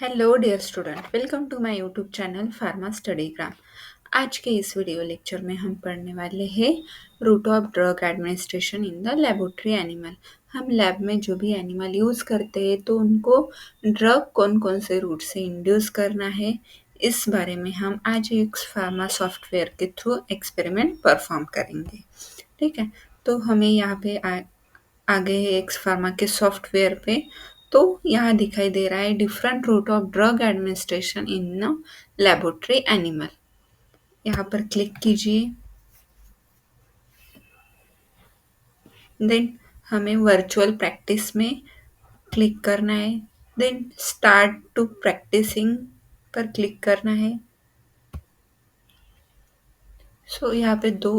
Hello dear student, welcome to my YouTube channel pharma studygram. आज के इस video lecture में हम पढ़ने वाले हैं route of drug administration in the laboratory animal. हम लैब में जो भी एनिमल यूज़ करते हैं तो उनको ड्रग कौन कौन से रूट से इंड्यूस करना है, इस बारे में हम आज एक फार्मा सॉफ्टवेयर के थ्रू एक्सपेरिमेंट परफॉर्म करेंगे। ठीक है, तो हमें यहाँ पे आगे है एक्स फार्मा के सॉफ्टवेयर पे। तो यहाँ दिखाई दे रहा है different route of drug administration in laboratory animal. यहाँ पर क्लिक कीजिए। देन हमें वर्चुअल प्रैक्टिस में क्लिक करना है। देन स्टार्ट टू प्रैक्टिसिंग पर क्लिक करना है। यहाँ पे दो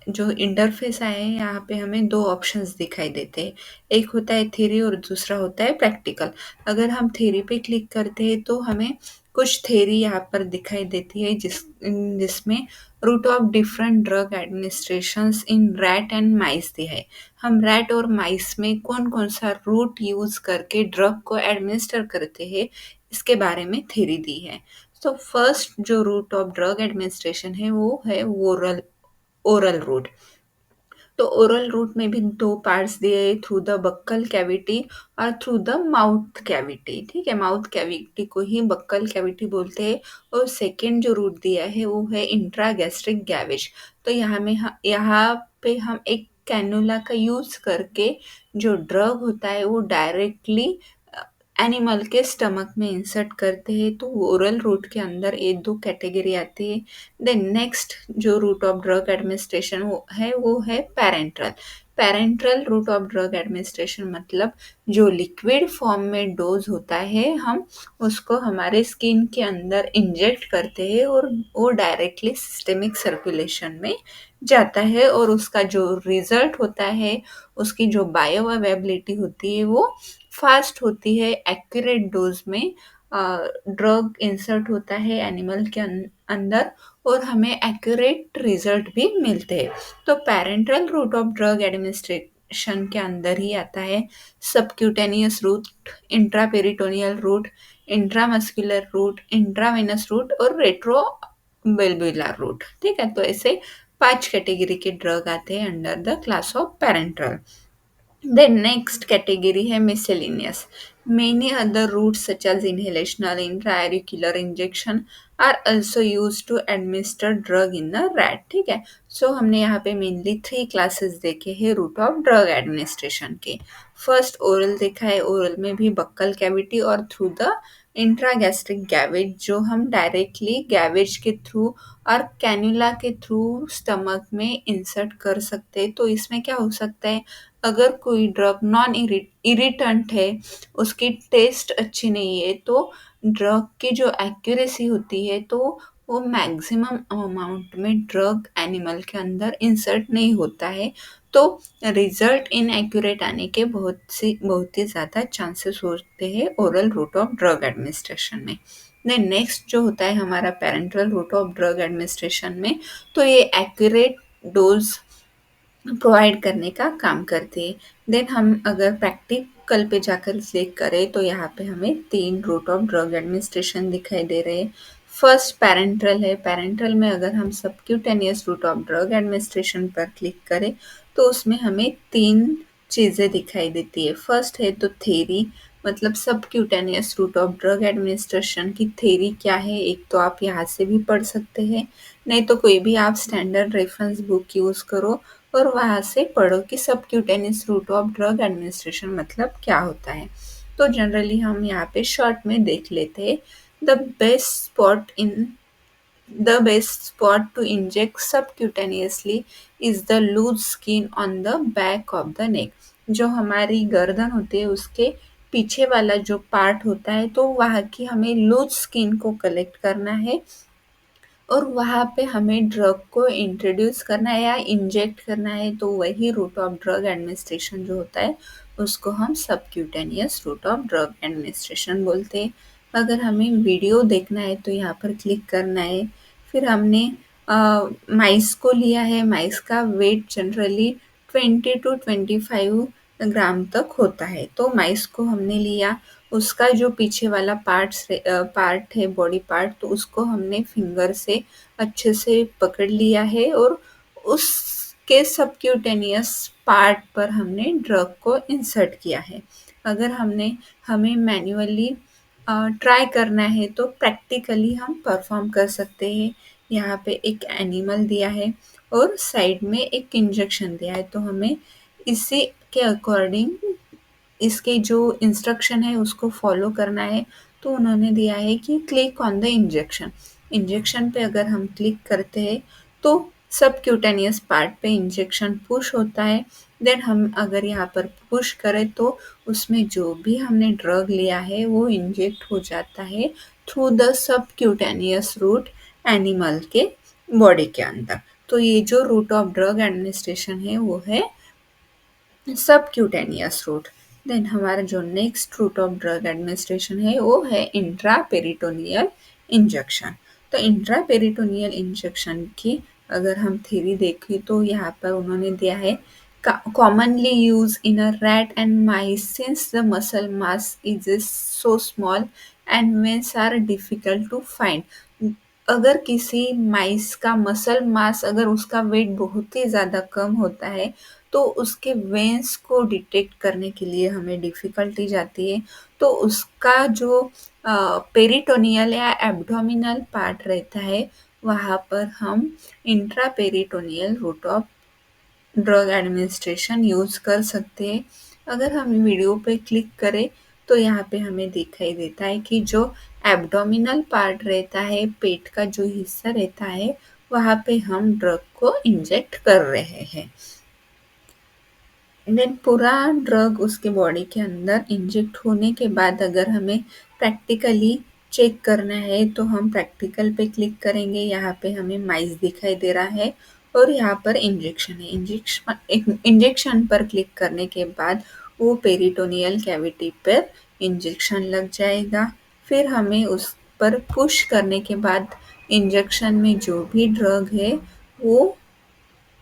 जो इंटरफेस आए हैं, यहाँ पे हमें दो ऑप्शंस दिखाई देते हैं। एक होता है थ्योरी और दूसरा होता है प्रैक्टिकल। अगर हम थ्योरी पे क्लिक करते हैं तो हमें कुछ थ्योरी यहाँ पर दिखाई देती है जिसमें route of different drug administrations in rat and mice दिया है। हम रैट और माइस में कौन कौन सा रूट यूज करके ड्रग को एडमिनिस्टर करते हैं, इसके बारे में थ्योरी दी है। तो फर्स्ट जो रूट ऑफ ड्रग एडमिनिस्ट्रेशन है वो है ओरल ओरल रूट। तो ओरल रूट में भी दो पार्ट्स दिए हैं, थ्रू द बक्कल कैविटी और थ्रू द माउथ कैविटी। ठीक है, माउथ कैविटी को ही बक्कल कैविटी बोलते हैं। और सेकेंड जो रूट दिया है वो है इंट्रागैस्ट्रिक गैवेज। तो यहाँ पे हम एक कैनुला का यूज करके जो ड्रग होता है वो डायरेक्टली एनिमल के स्टमक में इंसर्ट करते हैं। तो ओरल रूट के अंदर ये दो कैटेगरी आती है। देन नेक्स्ट जो रूट ऑफ ड्रग एडमिनिस्ट्रेशन वो है parenteral. Parenteral route of drug administration मतलब जो लिक्विड फॉर्म में डोज होता है, हम उसको हमारे स्किन के अंदर इंजेक्ट करते हैं और वो डायरेक्टली सिस्टेमिक सर्कुलेशन में जाता है। और उसका जो रिजल्ट होता है, उसकी जो बायो अवेबिलिटी होती है वो फास्ट होती है। एक्यूरेट डोज में ड्रग इंसर्ट होता है एनिमल के अंदर और हमें एक्यूरेट रिजल्ट भी मिलते हैं। तो parenteral route of drug administration के अंदर ही आता है subcutaneous route, intraperitoneal route, intramuscular route, intravenous route और रेट्रो बेल्बुलर रूट। ठीक है, तो ऐसे 5 कैटेगरी के ड्रग आते हैं under the class of parenteral. Then next category है miscellaneous. Many other routes such as inhalational, intra-auricular injection are also used to administer drug in the rat. ठीक है, सो हमने यहाँ पे मेनली 3 क्लासेस देखे हैं रूट ऑफ ड्रग एडमिनिस्ट्रेशन के। First oral देखा है, ओरल में भी बक्कल कैविटी और थ्रू द इंट्रागैस्ट्रिक गैवेज, जो हम डायरेक्टली गैवेज के थ्रू और कैन्युला के थ्रू स्टमक में इंसर्ट कर सकते हैं। तो इसमें क्या हो सकता है, अगर कोई ड्रग नॉन इरिटेंट है, उसकी टेस्ट अच्छी नहीं है, तो ड्रग की जो एक्यूरेसी होती है तो वो मैक्सिमम अमाउंट में ड्रग एनिमल के अंदर इंसर्ट नहीं होता है। तो रिजल्ट इनएक्यूरेट आने के बहुत ही ज़्यादा चांसेस होते हैं oral route of drug administration में। देन नेक्स्ट जो होता है हमारा parenteral route of drug administration में, तो ये एक्यूरेट डोज प्रोवाइड करने का काम करते हैं। देन हम अगर प्रैक्टिकल पे जाकर चेक करें तो यहाँ पे हमें 3 रूट ऑफ ड्रग एडमिनिस्ट्रेशन दिखाई दे रहे हैं। फर्स्ट पैरेंट्रल है। पैरेंट्रल में अगर हम subcutaneous route of drug administration पर क्लिक करें तो उसमें हमें 3 चीज़ें दिखाई देती है। फर्स्ट है तो थ्योरी, मतलब subcutaneous route of drug administration की थ्योरी क्या है, एक तो आप यहाँ से भी पढ़ सकते हैं, नहीं तो कोई भी आप स्टैंडर्ड रेफरेंस बुक यूज़ करो और वहाँ से पढ़ो कि subcutaneous route of drug administration मतलब क्या होता है। तो जनरली हम यहाँ पे शॉर्ट में देख लेते हैं। The best spot in The best spot to inject subcutaneously is the loose skin on the back of the neck. जो हमारी गर्दन होती है उसके पीछे वाला जो पार्ट होता है, तो वहाँ की हमें लूज स्किन को कलेक्ट करना है और वहाँ पे हमें ड्रग को इंट्रोड्यूस करना है या इंजेक्ट करना है। तो वही रूट ऑफ ड्रग एडमिनिस्ट्रेशन जो होता है उसको हम subcutaneous route of drug administration बोलते हैं। अगर हमें वीडियो देखना है तो यहाँ पर क्लिक करना है। फिर हमने माइस को लिया है। माइस का वेट जनरली 20 to 25 ग्राम तक होता है। तो माइस को हमने लिया उसका जो पीछे वाला पार्ट है, बॉडी पार्ट, तो उसको हमने फिंगर से अच्छे से पकड़ लिया है और उसके सबक्यूटेनियस पार्ट पर हमने ड्रग को इंसर्ट किया है। अगर हमें मैन्युअली ट्राई करना है तो प्रैक्टिकली हम परफॉर्म कर सकते हैं। यहाँ पे एक एनिमल दिया है और साइड में एक इंजेक्शन दिया है, तो हमें इसी के अकॉर्डिंग इसके जो इंस्ट्रक्शन है उसको फॉलो करना है। तो उन्होंने दिया है कि click on the injection. Injection पे अगर हम क्लिक करते हैं तो सबक्यूटेनियस पार्ट पे इंजेक्शन पुश होता है। देन हम अगर यहाँ पर पुश करें तो उसमें जो भी हमने ड्रग लिया है वो इंजेक्ट हो जाता है through the subcutaneous route animal के बॉडी के अंदर। तो ये जो रूट ऑफ ड्रग एडमिनिस्ट्रेशन है वो है सबक्यूटेनियस रूट। देन हमारा जो next route of drug administration है वो है इंट्रापेरिटोनियल इंजेक्शन। तो इंट्रापेरिटोनियल इंजेक्शन की अगर हम थ्योरी देखें तो यहाँ पर उन्होंने दिया है commonly used in a rat and mice since the muscle mass is so small and veins are difficult to find। अगर किसी माइस का मसल मास, अगर उसका वेट बहुत ही ज़्यादा कम होता है तो उसके वेन्स को डिटेक्ट करने के लिए हमें डिफ़िकल्टी जाती है। तो उसका जो पेरिटोनियल या एब्डोमिनल पार्ट रहता है वहाँ पर हम intraperitoneal route of drug administration use कर सकते हैं। अगर हम वीडियो पे क्लिक करें तो यहाँ पे हमें दिखाई देता है कि जो एब्डोमिनल पार्ट रहता है, पेट का जो हिस्सा रहता है, वहाँ पे हम ड्रग को इंजेक्ट कर रहे हैं। देन पूरा ड्रग उसके बॉडी के अंदर इंजेक्ट होने के बाद अगर हमें प्रैक्टिकली चेक करना है तो हम प्रैक्टिकल पे क्लिक करेंगे। यहाँ पे हमें माइस दिखाई दे रहा है और यहाँ पर इंजेक्शन है। इंजेक्शन पर क्लिक करने के बाद वो पेरिटोनियल कैविटी पर इंजेक्शन लग जाएगा। फिर हमें उस पर पुश करने के बाद इंजेक्शन में जो भी ड्रग है वो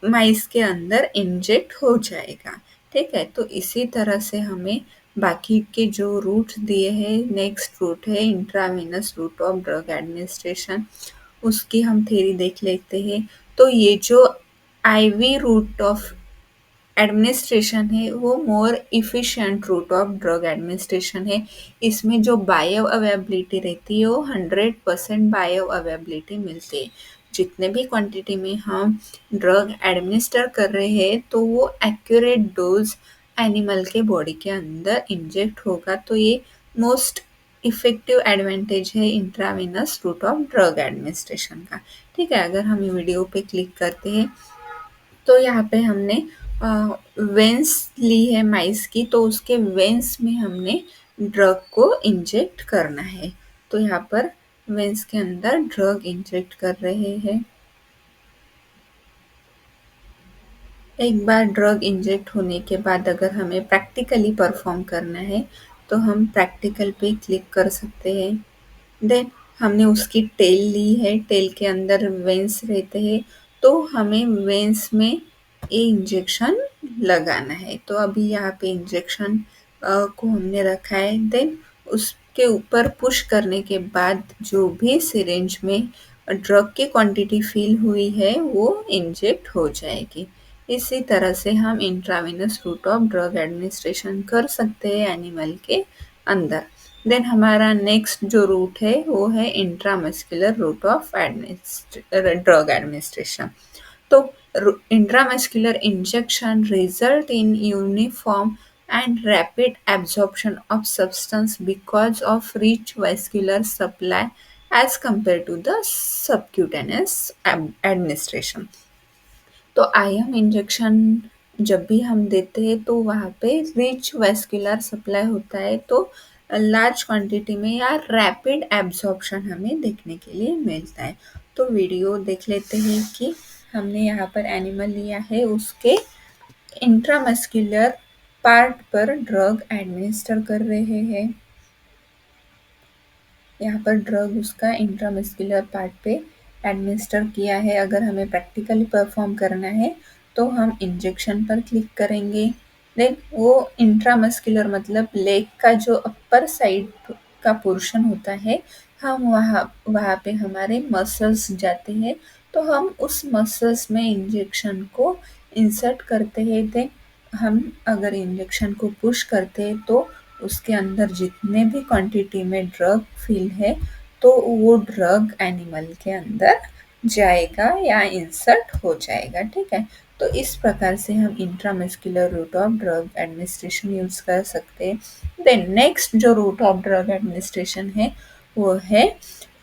माइस के अंदर इंजेक्ट हो जाएगा। ठीक है, तो इसी तरह से हमें बाकी के जो रूट दिए हैं, नेक्स्ट रूट है intravenous route of drug administration, उसकी हम थ्योरी देख लेते हैं। तो ये जो आईवी रूट ऑफ एडमिनिस्ट्रेशन है वो मोर efficient root of drug administration है। इसमें जो बायो अवेलेबिलिटी रहती है वो 100% बायो अवेलेबिलिटी मिलती है। जितने भी क्वांटिटी में हम ड्रग एडमिनिस्टर कर रहे हैं तो वो एक्यूरेट डोज एनिमल के बॉडी के अंदर इंजेक्ट होगा। तो ये मोस्ट इफ़ेक्टिव एडवांटेज है intravenous route of drug administration का। ठीक है, अगर हम वीडियो पे क्लिक करते हैं तो यहाँ पे हमने वेंस ली है माइस की, तो उसके वेंस में हमने ड्रग को इंजेक्ट करना है। तो यहाँ पर वेंस के अंदर ड्रग इंजेक्ट कर रहे हैं। एक बार ड्रग इंजेक्ट होने के बाद अगर हमें प्रैक्टिकली परफॉर्म करना है तो हम प्रैक्टिकल पे क्लिक कर सकते हैं। देन हमने उसकी टेल ली है, टेल के अंदर वेंस रहते हैं, तो हमें वेंस में ये इंजेक्शन लगाना है। तो अभी यहाँ पे इंजेक्शन को हमने रखा है। देन उसके ऊपर पुश करने के बाद जो भी सिरिंज में ड्रग की क्वांटिटी फिल हुई है वो इंजेक्ट हो जाएगी। इसी तरह से हम intravenous route of drug administration कर सकते हैं एनिमल के अंदर। देन हमारा नेक्स्ट जो रूट है वो है intramuscular route of drug administration. तो intramuscular injection result in uniform and rapid absorption of substance because of rich vascular supply as compared to the subcutaneous administration। तो आईएम इंजेक्शन जब भी हम देते हैं तो वहाँ पे रिच वैस्कुलर सप्लाई होता है, तो लार्ज क्वांटिटी में या रैपिड एब्जॉर्प्शन हमें देखने के लिए मिलता है। तो वीडियो देख लेते हैं कि हमने यहाँ पर एनिमल लिया है, उसके इंट्रामस्कुलर पार्ट पर ड्रग एडमिनिस्टर कर रहे हैं। यहाँ पर ड्रग उसका इंट्रामस्कुलर पार्ट पे एडमिनिस्टर किया है। अगर हमें प्रैक्टिकली परफॉर्म करना है तो हम इंजेक्शन पर क्लिक करेंगे। देन वो इंट्रामस्कुलर मतलब लेग का जो अपर साइड का पोर्शन होता है, हम वहाँ वहाँ पे हमारे मसल्स जाते हैं, तो हम उस मसल्स में इंजेक्शन को इंसर्ट करते हैं। देन हम अगर इंजेक्शन को पुश करते हैं तो उसके अंदर जितने भी क्वांटिटी में ड्रग फिल है, तो वो ड्रग एनिमल के अंदर जाएगा या इंसर्ट हो जाएगा, ठीक है। तो इस प्रकार से हम intramuscular route of drug administration use कर सकते हैं। देन नेक्स्ट जो रूट ऑफ ड्रग एडमिनिस्ट्रेशन है वो है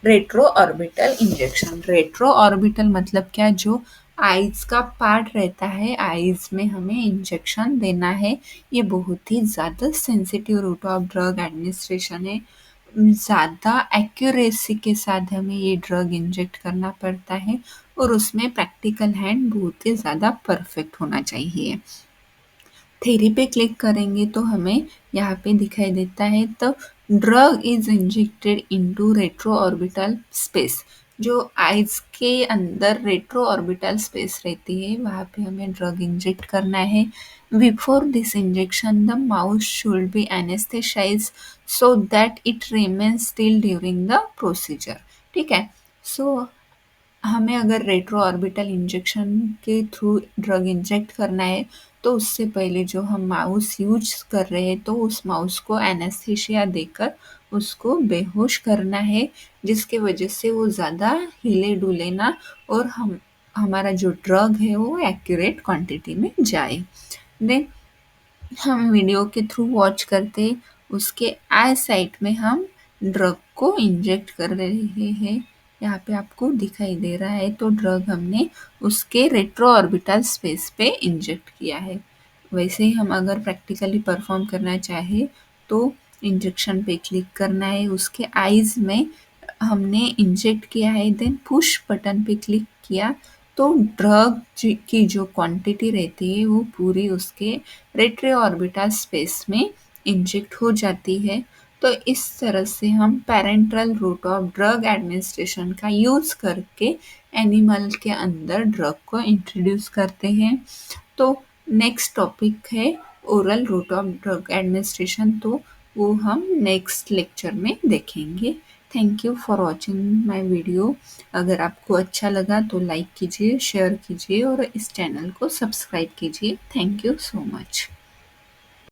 retro orbital injection. Retro orbital मतलब क्या, जो आइज का पार्ट रहता है, आइज में हमें इंजेक्शन देना है। ये बहुत ही ज़्यादा sensitive route of drug administration है। ज़्यादा एक्यूरेसी के साथ हमें ये ड्रग इंजेक्ट करना पड़ता है और उसमें प्रैक्टिकल हैंड बहुत ही ज़्यादा परफेक्ट होना चाहिए। थ्योरी पे क्लिक करेंगे तो हमें यहाँ पे दिखाई देता है, तो drug is injected into retro orbital space. जो आइज के अंदर रेट्रो ऑर्बिटल स्पेस रहती है वहाँ पे हमें ड्रग इंजेक्ट करना है। Before this injection the mouse should be anaesthetise so that it remains still during the procedure, ठीक है। सो हमें अगर रेट्रो ऑर्बिटल इंजेक्शन के थ्रू ड्रग इंजेक्ट करना है, तो उससे पहले जो हम माउस यूज कर रहे हैं तो उस माउस को एनेस्थीसिया देकर उसको बेहोश करना है, जिसके वजह से वो ज़्यादा हिले डुले ना और हम हमारा जो ड्रग है वो एक्यूरेट क्वांटिटी में जाए। देन हम वीडियो के थ्रू वॉच करते उसके आई साइट में हम ड्रग को इंजेक्ट कर रहे हैं। यहाँ पे आपको दिखाई दे रहा है, तो ड्रग हमने उसके रेट्रो ऑर्बिटल स्पेस पे इंजेक्ट किया है। वैसे ही हम अगर प्रैक्टिकली परफॉर्म करना चाहे तो इंजेक्शन पे क्लिक करना है, उसके आईज में हमने इंजेक्ट किया है, देन पुश बटन पे क्लिक किया तो ड्रग की जो क्वांटिटी रहती है वो पूरी उसके रेट्रो ऑर्बिटल स्पेस में इंजेक्ट हो जाती है। तो इस तरह से हम parental route of drug administration का यूज़ करके एनिमल के अंदर ड्रग को इंट्रोड्यूस करते हैं। तो नेक्स्ट टॉपिक है oral route of drug administration, तो वो हम नेक्स्ट लेक्चर में देखेंगे। Thank you for watching my video. अगर आपको अच्छा लगा तो लाइक कीजिए, शेयर कीजिए और इस चैनल को सब्सक्राइब कीजिए। Thank you so much.